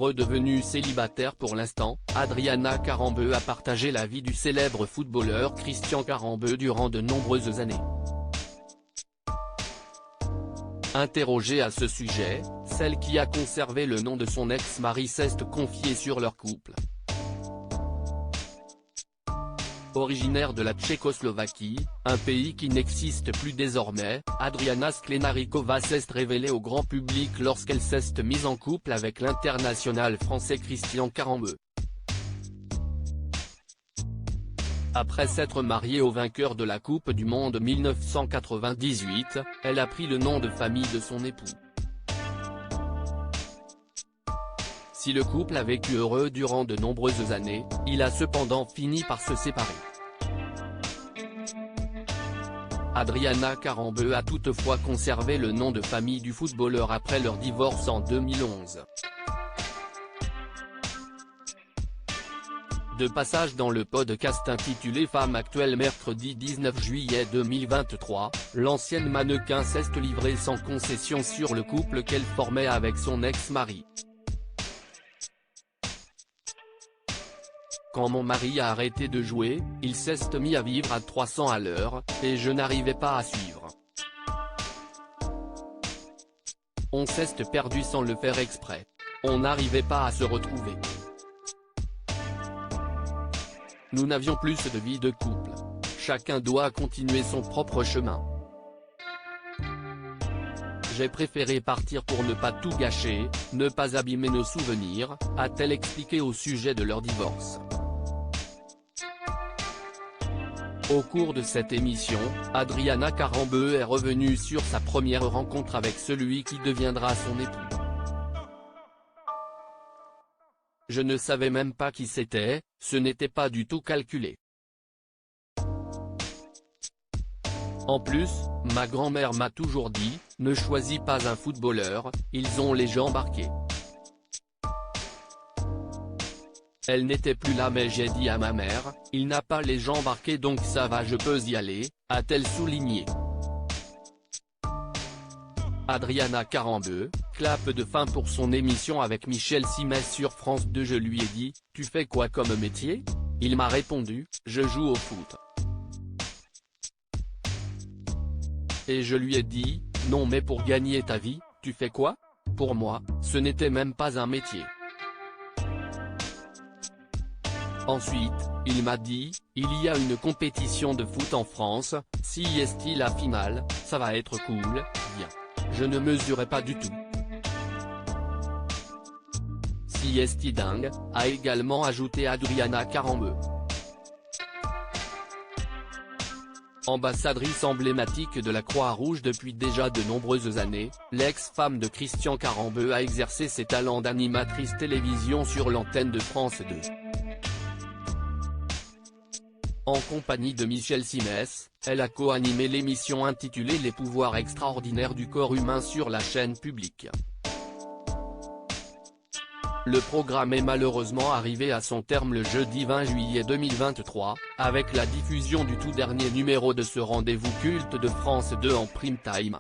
Redevenue célibataire pour l'instant, Adriana Carambeu a partagé la vie du célèbre footballeur Christian Carambeu durant de nombreuses années. Interrogée à ce sujet, celle qui a conservé le nom de son ex-mari s'est confiée sur leur couple. Originaire de la Tchécoslovaquie, un pays qui n'existe plus désormais, Adriana Sklenarikova s'est révélée au grand public lorsqu'elle s'est mise en couple avec l'international français Christian Carambeu. Après s'être mariée au vainqueur de la Coupe du Monde 1998, elle a pris le nom de famille de son époux. Si le couple a vécu heureux durant de nombreuses années, il a cependant fini par se séparer. Adriana Carambeu a toutefois conservé le nom de famille du footballeur après leur divorce en 2011. De passage dans le podcast intitulé Femme actuelle mercredi 19 juillet 2023, l'ancienne mannequin s'est livrée sans concession sur le couple qu'elle formait avec son ex-mari. Quand mon mari a arrêté de jouer, il s'est mis à vivre à 300 à l'heure, et je n'arrivais pas à suivre. On s'est perdu sans le faire exprès. On n'arrivait pas à se retrouver. Nous n'avions plus de vie de couple. Chacun doit continuer son propre chemin. J'ai préféré partir pour ne pas tout gâcher, ne pas abîmer nos souvenirs, a-t-elle expliqué au sujet de leur divorce. Au cours de cette émission, Adriana Carambeu est revenue sur sa première rencontre avec celui qui deviendra son époux. Je ne savais même pas qui c'était, ce n'était pas du tout calculé. En plus, ma grand-mère m'a toujours dit, ne choisis pas un footballeur, ils ont les jambes arquées. Elle n'était plus là mais j'ai dit à ma mère, il n'a pas les jambes arquées donc ça va je peux y aller, a-t-elle souligné. Adriana Carambeu, clap de fin pour son émission avec Michel Simès sur France 2. Je lui ai dit, tu fais quoi comme métier? Il m'a répondu, je joue au foot. Et je lui ai dit, non mais pour gagner ta vie, tu fais quoi? Pour moi, ce n'était même pas un métier. Ensuite, il m'a dit, il y a une compétition de foot en France, si est-il la finale, ça va être cool, viens. Je ne mesurais pas du tout. Si est-il dingue, a également ajouté Adriana Carambeu. Ambassadrice emblématique de la Croix-Rouge depuis déjà de nombreuses années, l'ex-femme de Christian Carambeu a exercé ses talents d'animatrice télévision sur l'antenne de France 2. En compagnie de Michel Simès, elle a co-animé l'émission intitulée Les pouvoirs extraordinaires du corps humain sur la chaîne publique. Le programme est malheureusement arrivé à son terme le jeudi 20 juillet 2023, avec la diffusion du tout dernier numéro de ce rendez-vous culte de France 2 en prime time.